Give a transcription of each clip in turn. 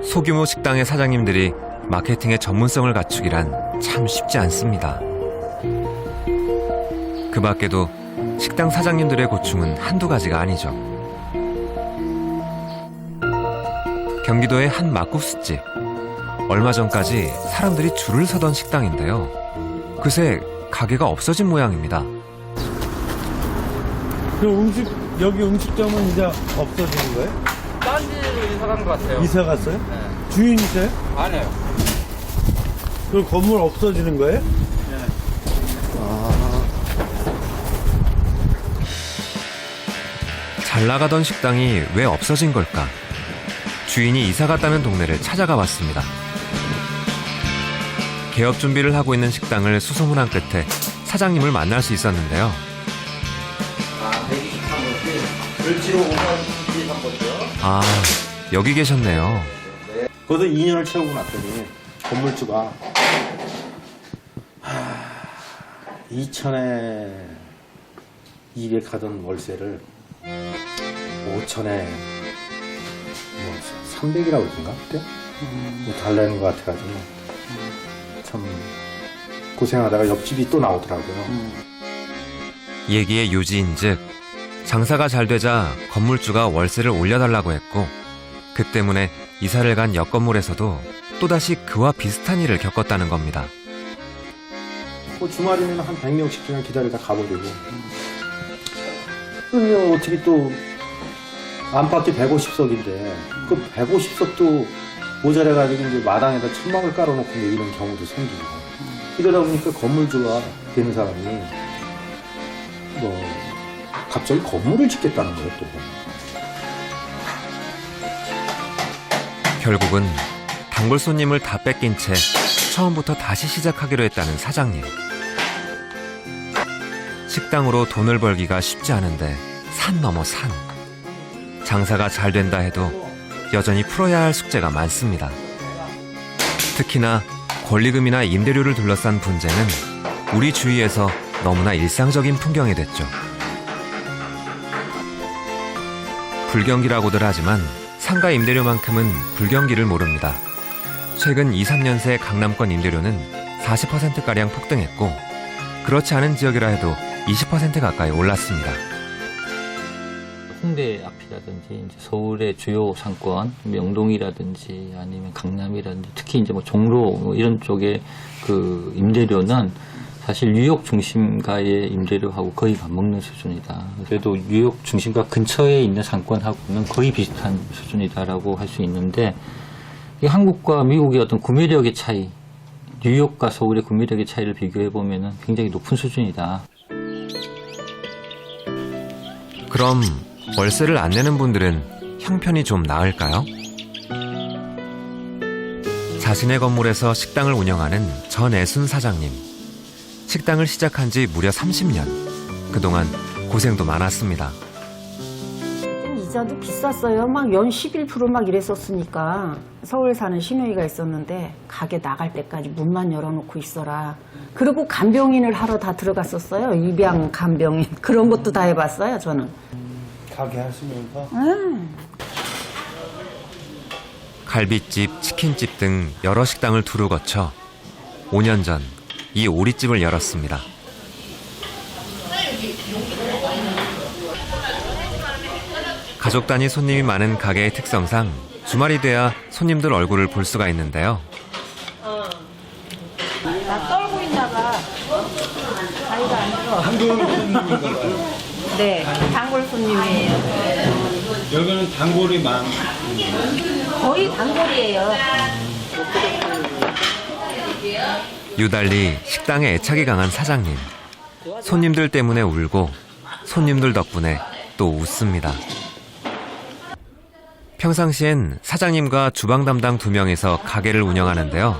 소규모 식당의 사장님들이 마케팅의 전문성을 갖추기란 참 쉽지 않습니다. 그 밖에도 식당 사장님들의 고충은 한두 가지가 아니죠. 경기도의 한 막국수집. 얼마 전까지 사람들이 줄을 서던 식당인데요. 그새 가게가 없어진 모양입니다. 여기 음식점은 이제 없어지는 거예요? 딴 데로 이사 간 것 같아요. 이사 갔어요? 네. 주인 있어요? 아니에요. 그 건물 없어지는 거예요? 네. 잘 나가던 식당이 왜 없어진 걸까? 주인이 이사 갔다는 동네를 찾아가 봤습니다. 개업 준비를 하고 있는 식당을 수소문한 끝에 사장님을 만날 수 있었는데요. 아, 여기 계셨네요. 거기서 2년을 채우고 났더니 건물주가 2천에 200 하던 월세를 5천에 300이라고 그러던가 그때? 뭐 달라는 것 같아가지고 참 고생하다가 옆집이 또 나오더라고요. 얘기의 요지인즉 장사가 잘 되자 건물주가 월세를 올려달라고 했고 그 때문에 이사를 간 옆 건물에서도 또다시 그와 비슷한 일을 겪었다는 겁니다. 뭐 주말이면 한 100명씩 그냥 기다리다 가버리고 그러면 어떻게 또 안팎이 150석인데 그 150석도 모자라가지고 이제 마당에다 천막을 깔아놓고 이런 경우도 생기고 이러다 보니까 건물주가 되는 사람이 뭐 갑자기 건물을 짓겠다는 거예요 또. 결국은 단골 손님을 다 뺏긴 채 처음부터 다시 시작하기로 했다는 사장님. 식당으로 돈을 벌기가 쉽지 않은데 산 넘어 산. 장사가 잘 된다 해도 여전히 풀어야 할 숙제가 많습니다. 특히나 권리금이나 임대료를 둘러싼 분쟁은 우리 주위에서 너무나 일상적인 풍경이 됐죠. 불경기라고들 하지만 상가 임대료만큼은 불경기를 모릅니다. 최근 2, 3년 새 강남권 임대료는 40%가량 폭등했고 그렇지 않은 지역이라 해도 20% 가까이 올랐습니다. 홍대 앞이라든지 이제 서울의 주요 상권, 명동이라든지 아니면 강남이라든지 특히 이제 뭐 종로 이런 쪽의 그 임대료는 사실 뉴욕 중심가의 임대료하고 거의 맞먹는 수준이다. 그래도 뉴욕 중심가 근처에 있는 상권하고는 거의 비슷한 수준이다라고 할 수 있는데 이 한국과 미국의 어떤 구매력의 차이, 뉴욕과 서울의 구매력의 차이를 비교해 보면은 굉장히 높은 수준이다. 그럼 월세를 안 내는 분들은 형편이 좀 나을까요? 자신의 건물에서 식당을 운영하는 전애순 사장님. 식당을 시작한 지 무려 30년. 그동안 고생도 많았습니다. 이자도 비쌌어요. 막 연 11% 막 이랬었으니까. 서울 사는 시누이가 있었는데 가게 나갈 때까지 문만 열어놓고 있어라. 그리고 간병인을 하러 다 들어갔었어요. 입양 간병인. 그런 것도 다 해봤어요, 저는. 가게 하시면서? 갈비집, 치킨집 등 여러 식당을 두루 거쳐 5년 전 이 오리집을 열었습니다. 가족 단위 손님이 많은 가게의 특성상 주말이 돼야 손님들 얼굴을 볼 수가 있는데요. 나 떨고 있나 봐. 자기가 아니고. 단골 손님인가 봐요. 네, 단골 손님이에요. 여기는 단골이 많. 거의 단골이에요. 유달리 식당에 애착이 강한 사장님. 손님들 때문에 울고 손님들 덕분에 또 웃습니다. 평상시엔 사장님과 주방 담당 2명이서 가게를 운영하는데요.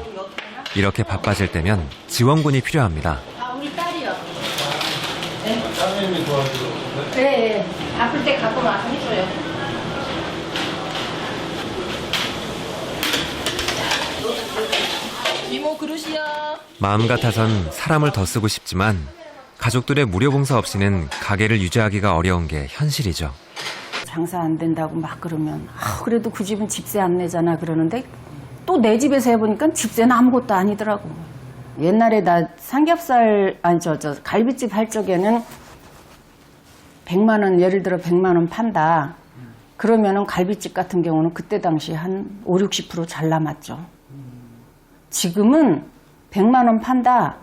이렇게 바빠질 때면 지원군이 필요합니다. 우리 딸이요. 사장님이 도와주고. 네, 아플 때 갖고 와서 해줘요. 이모 그릇이요. 마음 같아선 사람을 더 쓰고 싶지만 가족들의 무료 봉사 없이는 가게를 유지하기가 어려운 게 현실이죠. 장사 안 된다고 막 그러면 그래도 그 집은 집세 안 내잖아 그러는데 또 내 집에서 해보니까 집세는 아무것도 아니더라고. 옛날에 나 삼겹살 아니 저 갈비집 할 적에는 100만 원 예를 들어 100만 원 판다. 그러면은 갈비집 같은 경우는 그때 당시 한 5, 60% 잘 남았죠. 지금은 100만 원 판다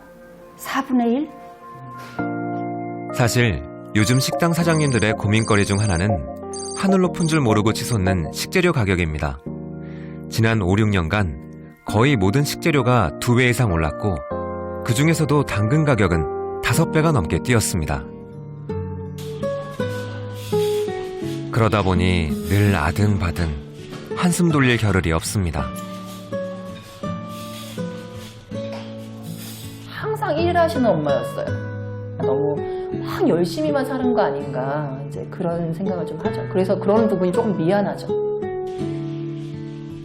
4분의 1? 사실 요즘 식당 사장님들의 고민거리 중 하나는 하늘 높은 줄 모르고 치솟는 식재료 가격입니다. 지난 5, 6년간 거의 모든 식재료가 2배 이상 올랐고 그 중에서도 당근 가격은 5배가 넘게 뛰었습니다. 그러다 보니 늘 아등바등 한숨 돌릴 겨를이 없습니다. 항상 일하시는 엄마였어요. 너무 막 열심히만 사는 거 아닌가 이제 그런 생각을 좀 하죠. 그래서 그런 부분이 조금 미안하죠.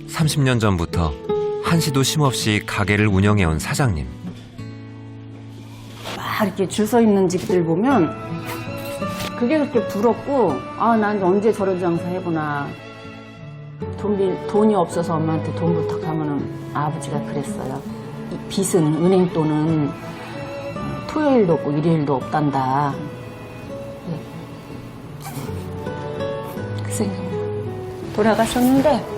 30년 전부터 한시도 쉼없이 가게를 운영해온 사장님. 막 이렇게 줄 서 있는 집들 보면 그게 그렇게 부럽고 난 언제 저런 장사 해보나. 돈이 없어서 엄마한테 돈 부탁하면은 아버지가 그랬어요. 이 빚은 은행 돈은 토요일도 없고 일요일도 없단다. 그 생각. 돌아가셨는데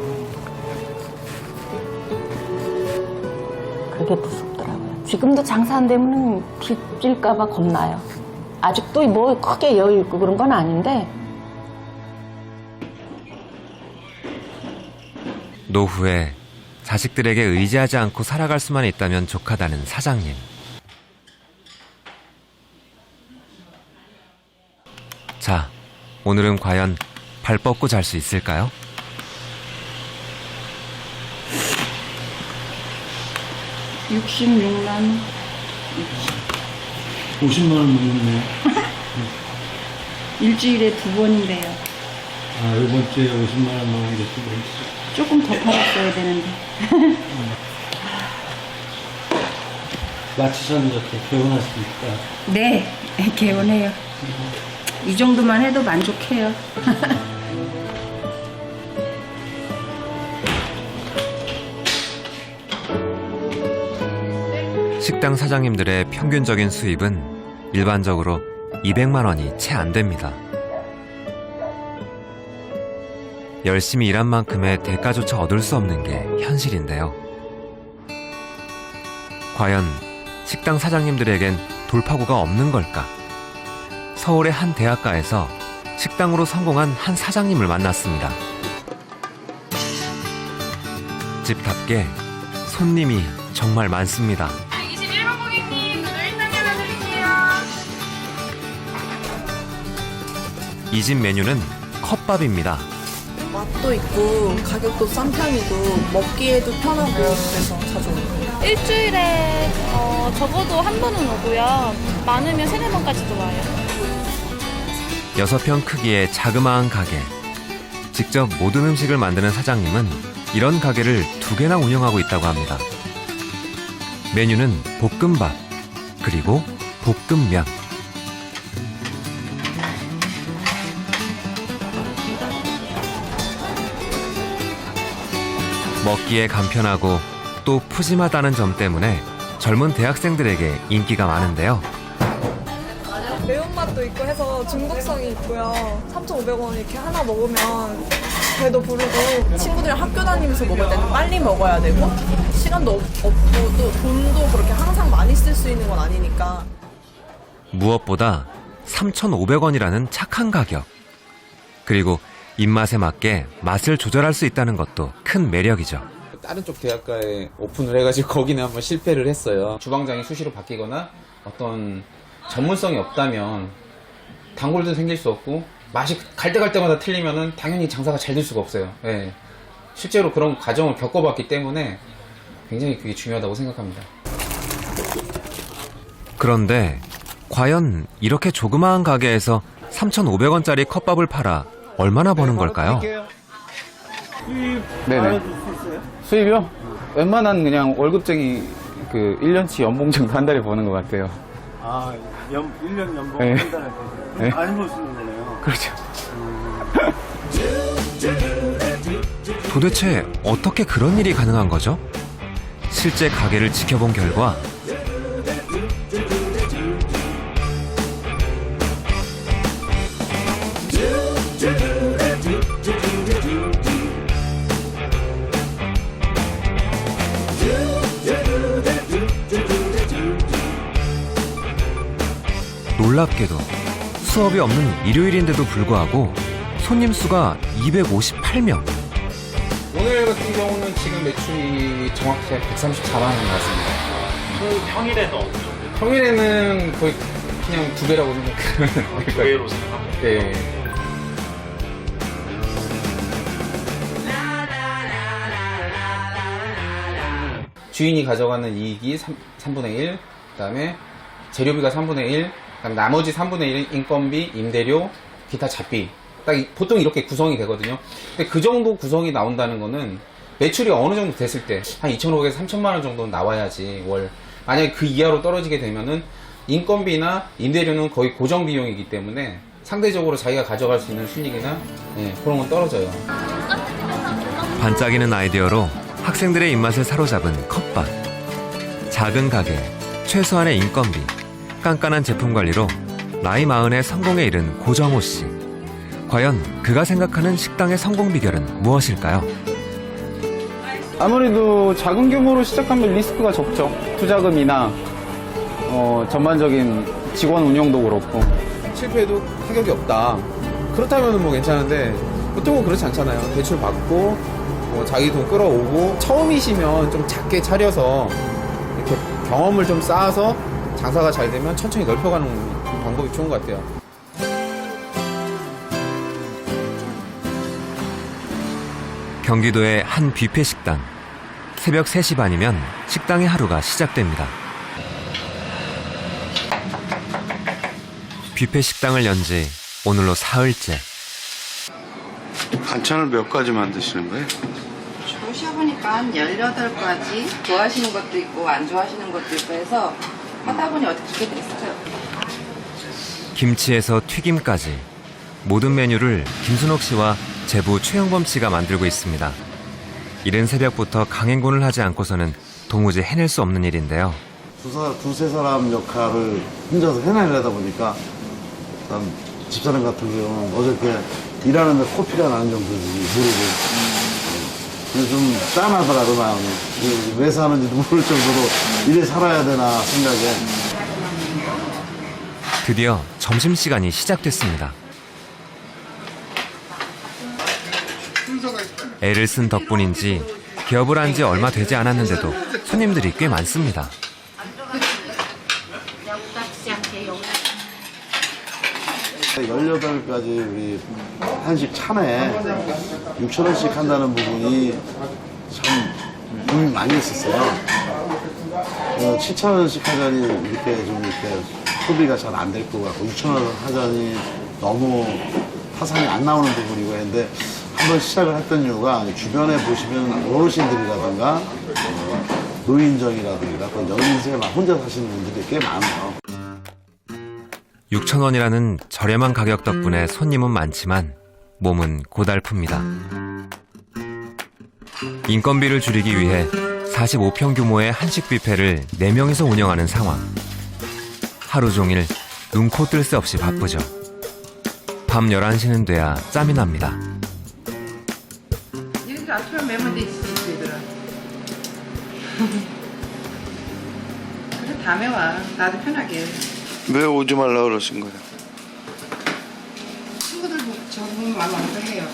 그게 무섭더라고요. 지금도 장사 안 되면 빚질까봐 겁나요. 아직도 뭐 크게 여유 있고 그런 건 아닌데. 노후에 자식들에게 의지하지 않고 살아갈 수만 있다면 족하다는 사장님. 자, 오늘은 과연 발 뻗고 잘 수 있을까요? $66만 50만 원 넘었네. 일주일에 2번인데요. 이번 주에 50만 원 넘은 게 두 번째. 조금 더 팔았어야 되는데. 마치셨는데 개원하십니까? 네, 개운해요. 이 정도만 해도 만족해요. 식당 사장님들의 평균적인 수입은 일반적으로 200만 원이 채 안 됩니다. 열심히 일한 만큼의 대가조차 얻을 수 없는 게 현실인데요. 과연 식당 사장님들에겐 돌파구가 없는 걸까? 서울의 한 대학가에서 식당으로 성공한 한 사장님을 만났습니다. 집답게 손님이 정말 많습니다. 21번 고객님, 그거 1단계 하나 드릴게요. 이 집 메뉴는 컵밥입니다. 맛도 있고 가격도 싼 편이고 먹기에도 편하고 그래서 자주 오고. 일주일에 적어도 한 번은 오고요. 많으면 3-4번까지도 와요. 6평 크기의 자그마한 가게. 직접 모든 음식을 만드는 사장님은 이런 가게를 2개나 운영하고 있다고 합니다. 메뉴는 볶음밥, 그리고 볶음면. 먹기에 간편하고 또 푸짐하다는 점 때문에 젊은 대학생들에게 인기가 많은데요. 매운맛도 있고 해서 중독성이 있고요. 3,500원 이렇게 하나 먹으면 배도 부르고 친구들이랑 학교 다니면서 먹을 때는 빨리 먹어야 되고 시간도 없고 또 돈도 그렇게 항상 많이 쓸 수 있는 건 아니니까. 무엇보다 3,500원이라는 착한 가격. 그리고 입맛에 맞게 맛을 조절할 수 있다는 것도 큰 매력이죠. 다른 쪽 대학가에 오픈을 해가지고 거기는 한번 실패를 했어요. 주방장이 수시로 바뀌거나 어떤 전문성이 없다면 단골도 생길 수 없고 맛이 갈 때마다 틀리면은 당연히 장사가 잘 될 수가 없어요. 예. 실제로 그런 과정을 겪어봤기 때문에 굉장히 그게 중요하다고 생각합니다. 그런데 과연 이렇게 조그마한 가게에서 3,500원짜리 컵밥을 팔아 얼마나 버는 걸까요? 네네. 수입이요? 웬만한 그냥 월급쟁이 그 1년치 연봉 정도 한 달에 버는 것 같아요. 1년 연봉 네. 한 달에 네. 많이 벌 수 있는 거네요. 그렇죠. 도대체 어떻게 그런 일이 가능한 거죠? 실제 가게를 지켜본 결과 놀랍게도 수업이 없는 일요일인데도 불구하고 손님 수가 258명. 오늘 같은 경우는 지금 매출이 정확히 134만 원 나왔습니다. 평일에는 어느 정도? 평일에는 거의 그냥 2배라고 생각하면 될 거예요. 2배로 생각합니다. 네. 주인이 가져가는 이익이 3분의 1, 그다음에 재료비가 3분의 1, 그다음 나머지 3분의 1은 인건비, 임대료, 기타 잡비. 딱 보통 이렇게 구성이 되거든요. 근데 그 정도 구성이 나온다는 거는 매출이 어느 정도 됐을 때 한 2,500에서 3,000만 원 정도는 나와야지 월. 만약에 그 이하로 떨어지게 되면은 인건비나 임대료는 거의 고정 비용이기 때문에 상대적으로 자기가 가져갈 수 있는 순이익이나 그런 건 떨어져요. 반짝이는 아이디어로 학생들의 입맛을 사로잡은 컵밥. 작은 가게, 최소한의 인건비, 깐깐한 제품 관리로 나이 40에 성공에 이른 고정호 씨. 과연 그가 생각하는 식당의 성공 비결은 무엇일까요? 아무래도 작은 규모로 시작하면 리스크가 적죠. 투자금이나 전반적인 직원 운영도 그렇고. 실패해도 타격이 없다. 그렇다면 뭐 괜찮은데 보통은 그렇지 않잖아요. 대출 받고 자기 돈 끌어오고 처음이시면 좀 작게 차려서 이렇게 경험을 좀 쌓아서 장사가 잘 되면 천천히 넓혀가는 방법이 좋은 것 같아요. 경기도의 한 뷔페 식당. 새벽 3시 반이면 식당의 하루가 시작됩니다. 뷔페 식당을 연 지 오늘로 사흘째. 반찬을 몇 가지 만드시는 거예요? 보시보니까 한 18가지 좋아하시는 것도 있고 안 좋아하시는 것도 있고 해서 하다 보니 어떻게 됐어요. 김치에서 튀김까지 모든 메뉴를 김순옥 씨와 제부 최영범 씨가 만들고 있습니다. 이른 새벽부터 강행군을 하지 않고서는 도무지 해낼 수 없는 일인데요. 두세 사람 역할을 혼자서 해내려다 보니까 집사람 같은 경우는 어저께 일하는데 코피가 나는 정도인지 모르고 근데 좀 짠하더라고 마음이. 왜 사는지도 모를 정도로 이래 살아야 되나 생각에. 드디어 점심시간이 시작됐습니다. 애를 쓴 덕분인지 개업을 한 지 얼마 되지 않았는데도 손님들이 꽤 많습니다. 18가지 우리 한식 차례 6,000원씩 한다는 부분이 참 고민 많이 했었어요. 7,000원씩 하자니 이렇게 좀 이렇게 소비가 잘 안 될 것 같고 6,000원 하자니 너무 타산이 안 나오는 부분이고 했는데 한번 시작을 했던 이유가 주변에 보시면 어르신들이라든가 노인정이라든가 또 연세만 혼자 사시는 분들이 꽤 많아요. 6,000원이라는 저렴한 가격 덕분에 손님은 많지만 몸은 고달픕니다. 인건비를 줄이기 위해 45평 규모의 한식 뷔페를 4명이서 운영하는 상황. 하루 종일 눈코 뜰 새 없이 바쁘죠. 밤 11시는 돼야 짬이 납니다. 이렇게 앞으로 매면 되지 얘들아. 그래 다음에 와. 나도 편하게. 왜 오지 말라 그러신 거예요? 친구들 적응이 마음 안 해요.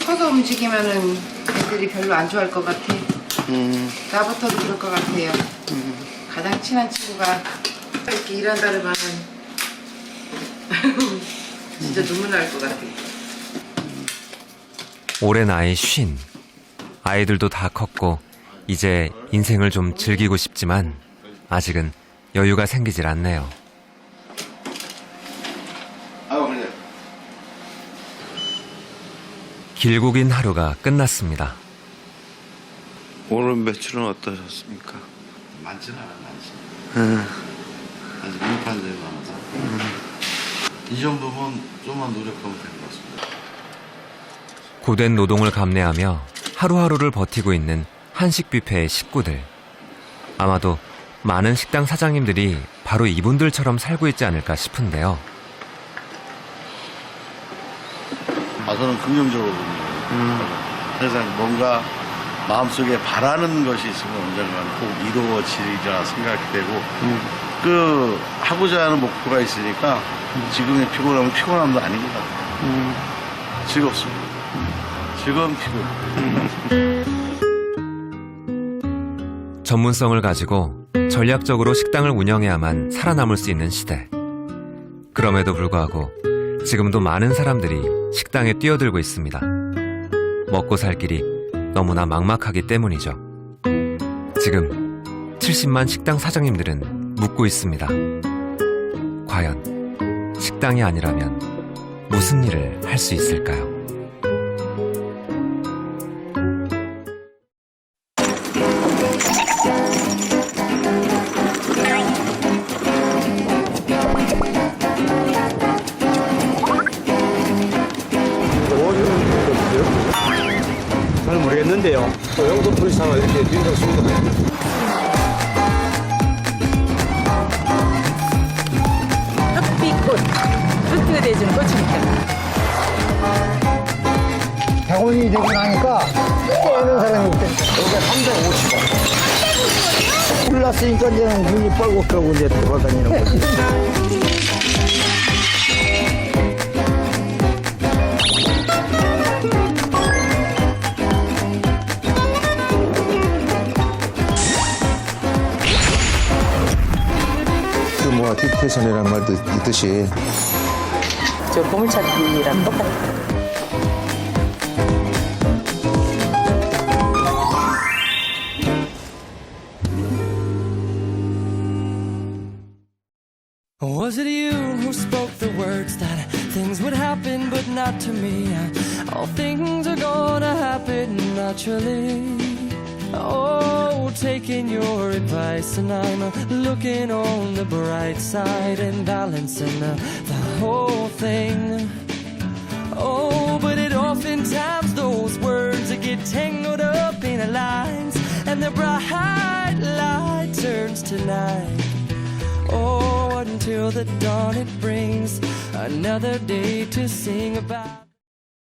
커서 움직이면은 애들이 별로 안 좋아할 것 같아. 나부터도 그럴 것 같아요. 가장 친한 친구가 이렇게 일한다 그러면 진짜 눈물 날 것 같아. 올해 나이 50. 아이들도 다 컸고 이제 인생을 좀 즐기고 싶지만 아직은 여유가 생기질 않네요. 길고 긴 하루가 끝났습니다. 오늘 매출은 어떠셨습니까? 많지는 않았습니다. 아직 민판들이 많아서 이 정도면 좀만 노력하면 될 것 같습니다. 고된 노동을 감내하며 하루하루를 버티고 있는 한식 뷔페의 식구들. 아마도 많은 식당 사장님들이 바로 이분들처럼 살고 있지 않을까 싶은데요. 저는 긍정적으로 봅니다. 항상 뭔가 마음속에 바라는 것이 있으면 언젠가는 꼭 이루어지리라 생각되고 하고자 하는 목표가 있으니까 지금의 피곤함은 피곤함도 아닌 것 같아요. 즐겁습니다. 즐거운 피곤. 전문성을 가지고 전략적으로 식당을 운영해야만 살아남을 수 있는 시대. 그럼에도 불구하고 지금도 많은 사람들이 식당에 뛰어들고 있습니다. 먹고 살 길이 너무나 막막하기 때문이죠. 지금 70만 식당 사장님들은 묻고 있습니다. 과연 식당이 아니라면 무슨 일을 할 수 있을까요? 잘 모르겠는데요. 영도 프리스타가 이렇게 뛴다고 씁니다. 흑비꽃, 흑비가 되어주는 꽃이니까. 100원이 되고 나니까 깨는 사람이 없대. 여기가 350원. 올랐으니까 이제는 눈이 뻘겋고 이제 돌아다니는 거지. 딕테이션이라는 말도 있듯이 저 보물찾기랑 똑같아요. Was it you who spoke the words that things would happen but not to me? All things are gonna happen naturally. Oh, taking your advice, and I'm looking on the bright side and balancing the whole thing. Oh, but it oftentimes those words get tangled up in lines, and the bright light turns to night. Oh, until the dawn it brings another day to sing about.